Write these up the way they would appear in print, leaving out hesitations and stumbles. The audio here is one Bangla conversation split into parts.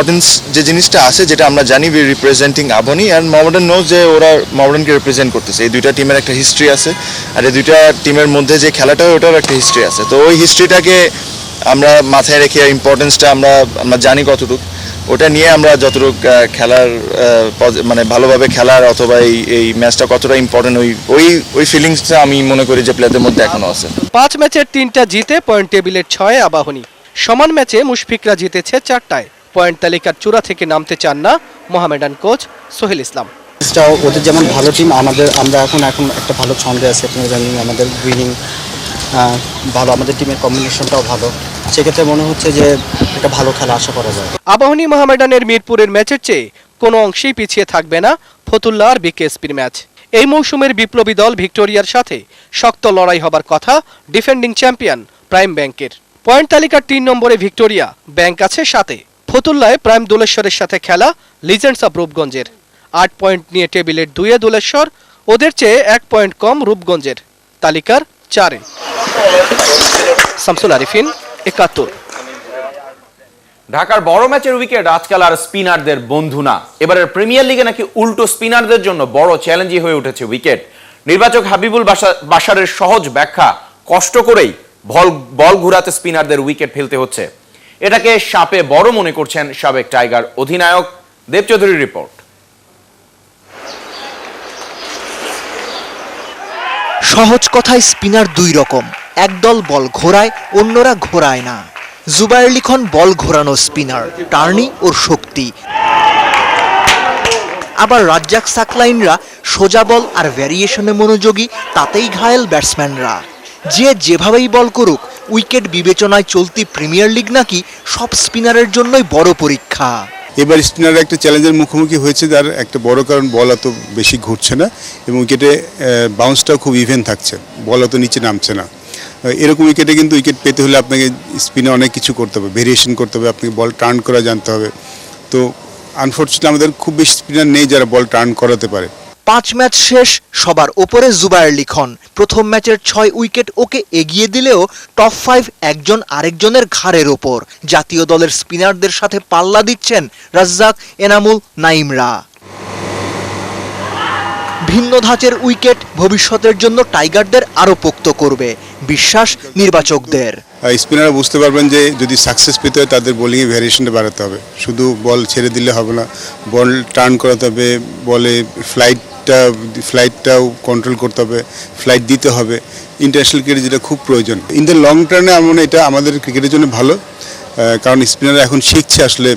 প্রভিন্স যে জিনিসটা আছে, যেটা আমরা জানি we representing Abahani and Mohammedan knows যে ওরা মোহামেডানকে রিপ্রেজেন্ট করতেছে। এই দুইটা টিমের একটা হিস্ট্রি আছে, আর এই দুইটা টিমের মধ্যে যে খেলাটা হয় ওটার একটা হিস্ট্রি আছে। তো ওই হিস্ট্রিটাকে আমরা মাথায় রেখে ইম্পর্টেন্সটা আমরা জানি কতটুকু, ওটা নিয়ে আমরা যতটুকু খেলার মানে ভালোভাবে খেলার অথবা এই ম্যাচটা কতটা ইম্পর্টেন্ট ওই ফিলিংসটা আমি মনে করি যে প্লেয়ারদের মধ্যে এখনো আছে। 5 ম্যাচের 3টা জিতে পয়েন্ট টেবিলের 6 আবাহনী। সমান ম্যাচে মুশফিকরা জিতেছে 4টায়। পয়েন্ট তালিকার চূড়া থেকে নামতে চান না মোহামেডান কোচ সোহেল ইসলাম। ওদের যেমন ভালো টিম, আমরা এখন একটা ভালো ছন্দে আছি। আপনারা জানেন আমাদের উইনিং ভালো, আমাদের টিমের কম্বিনেশনটাও ভালো। সেক্ষেত্রে মনে হচ্ছে যে একটা ভালো খেলা আশা করা যায়। আবাহনী মোহামেডানের মিরপুরের ম্যাচের চেয়ে কোনো অংশেই পিছিয়ে থাকবে না ফতুল্লা আর বিকেএসপির ম্যাচ। এই মৌসুমের বিপ্লবী দল ভিক্টোরিয়ার সাথে শক্ত লড়াই হবার কথা ডিফেন্ডিং চ্যাম্পিয়ন প্রাইম ব্যাংকের। পয়েন্ট তালিকার 3 নম্বরে ভিক্টোরিয়া, ব্যাংক আছে 7-এ। ফতুল্লায় প্রাইম দোলেশ্বরের সাথে খেলা লিজেন্ডস অব রূপগঞ্জের। 8 পয়েন্ট নিয়ে টেবিলের 2-এ দোলেশ্বর, ওদের চেয়ে 1 পয়েন্ট কম রূপগঞ্জের, তালিকার 4-এ। শামসুল আরিফিন, 71। ঢাকার বড় ম্যাচের উইকেট আজকাল আর স্পিনারদের বন্ধু না। এবারের প্রিমিয়ার লিগে নাকি উল্টো স্পিনারদের জন্য বড় চ্যালেঞ্জই হয়ে উঠেছে উইকেট। নির্বাচক হাবিবুল বাশারের সহজ ব্যাখ্যা, কষ্ট করেই বল ঘুরাতে স্পিনারদের উইকেট ফেলতে হচ্ছে। এটাকে সাপে বড় মনে করছেন সাবেক টাইগার অধিনায়ক দেব চৌধুরীর রিপোর্ট। সহজ কথায় স্পিনার দুই রকম, একদল বল ঘোরায়, অন্যরা ঘোরায় না। জুবায়ের লিখন বল ঘোরানো স্পিনার, টার্নি ওর শক্তি। আবার রাজ্জাক সাকলাইনরা সোজা বল আর ভ্যারিয়েশনে মনোযোগী, তাতেই ঘায়েল ব্যাটসম্যানরা। যে যেভাবেই বল করুক, উইকেট বিবেচনায় চলতি প্রিমিয়ার লিগ নাকি সব স্পিনারের জন্যই বড় পরীক্ষা। এবার স্পিনাররা একটা চ্যালেঞ্জের মুখোমুখি হয়েছে, যার একটা বড় কারণ বল অত বেশি ঘুরছে না এবং উইকেটে বাউন্সটাও খুব ইভেন থাকছে, বল অত নিচে নামছে না। এরকম উইকেটে কিন্তু উইকেট পেতে হলে আপনাকে স্পিনে অনেক কিছু করতে হবে, ভেরিয়েশন করতে হবে, আপনাকে বল টার্ন করা জানতে হবে। তো আনফর্চুনেটলি আমাদের খুব বেশি স্পিনার নেই যারা বল টার্ন করাতে পারে। 5 ম্যাচ শেষ, সবার ওপরে জুবায়ের লিখন। প্রথম ম্যাচের 6 উইকেট ওকে এগিয়ে দিলেও টপ 5 একজন আরেকজনের ঘাড়ের ওপর। জাতীয় দলের স্পিনারদের সাথে পাল্লা দিচ্ছেন রাজ্জাক, এনামুল, নাইমরা। ভিন্ন ধাঁচের উইকেট ভবিষ্যতের জন্য টাইগারদের আরো পোক্ত করবে, বিশ্বাস নির্বাচকদের। স্পিনাররা বুঝতে পারবেন যে যদি সাকসেস পেতে হয় তাদের বোলিংয়ে ভ্যারিয়েশনটা বাড়াতে হবে, শুধু বল ছেড়ে দিলে হবে না, বল টার্ন করাতে হবে, বলে ফ্লাইটটাও কন্ট্রোল করতে হবে, ফ্লাইট দিতে হবে। ইন্টারন্যাশনাল ক্রিকেটে যেটা খুব প্রয়োজন। ইন দ্য লং টার্মে আমার মনে এটা আমাদের ক্রিকেটের জন্য ভালো, কারণ স্পিনাররা এখন শিখছে আসলে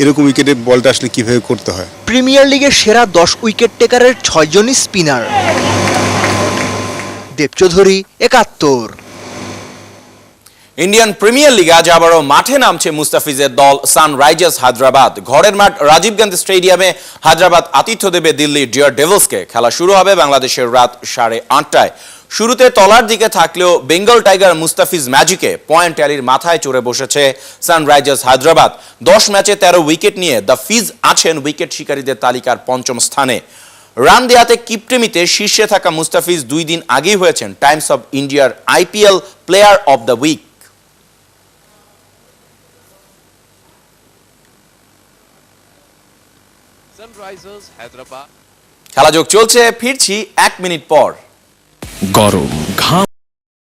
এরকম উইকেটে বলটা আসলে কীভাবে করতে হয়। প্রিমিয়ার লিগের সেরা 10 উইকেট টেকারের 6 জনই স্পিনার। দেব চৌধুরী, 71। ইন্ডিয়ান প্রিমিয়ার লিগে আজ আবারও মাঠে নামছে মুস্তাফিজের দল সানরাইজার্স হায়দ্রাবাদ। ঘরের মাঠ রাজীব গান্ধী স্টেডিয়ামে হায়দ্রাবাদ আতিথ্য দেবে দিল্লি ডিয়ার ডেভিলসকে। খেলা শুরু হবে বাংলাদেশের রাত 8:30টায়। শুরুতে তলার দিকে থাকলেও বেঙ্গল টাইগার মুস্তাফিজ ম্যাজিকে পয়েন্ট ট্যালির মাথায় চড়ে বসেছে সানরাইজার্স হায়দ্রাবাদ। 10 ম্যাচে 13 উইকেট নিয়ে দ্য ফিজ আছেন উইকেট শিকারীদের তালিকার 5ম স্থানে। রান দেয়াতে কিপটেমিতে শীর্ষে থাকা মুস্তাফিজ 2 দিন আগেই হয়েছেন টাইমস অব ইন্ডিয়ার IPL player of the week. খেলা যোগ চলছে, ফিরছি 1 মিনিট পর। গরম ঘাম